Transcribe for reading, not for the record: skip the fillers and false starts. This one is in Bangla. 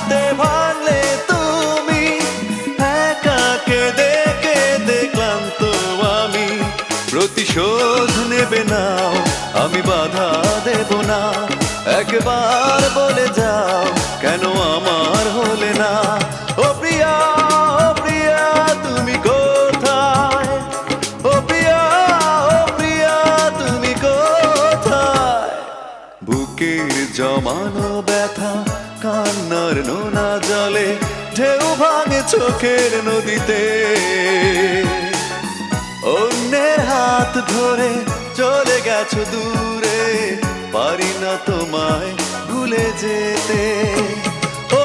হাতে ভাঙলে তুমি, একা কেঁদে কেঁদে ক্লান্ত আমি। প্রতিশোধ নেবে নাও, আমি বাধা দেব না। একবার বলে যাও, কেন আমার হলে না? ও প্রিয়া, ও প্রিয়া তুমি কোথায়? ও প্রিয়া, ও প্রিয়া তুমি কোথায়? বুকের জমানো ব্যথা কান্নার নোনা জলে ঢেউ ভাঙে চোখের নদীতে। অন্যের হাত ধরে চলে গেছো দূরে, পারি না তোমায় ভুলে যেতে।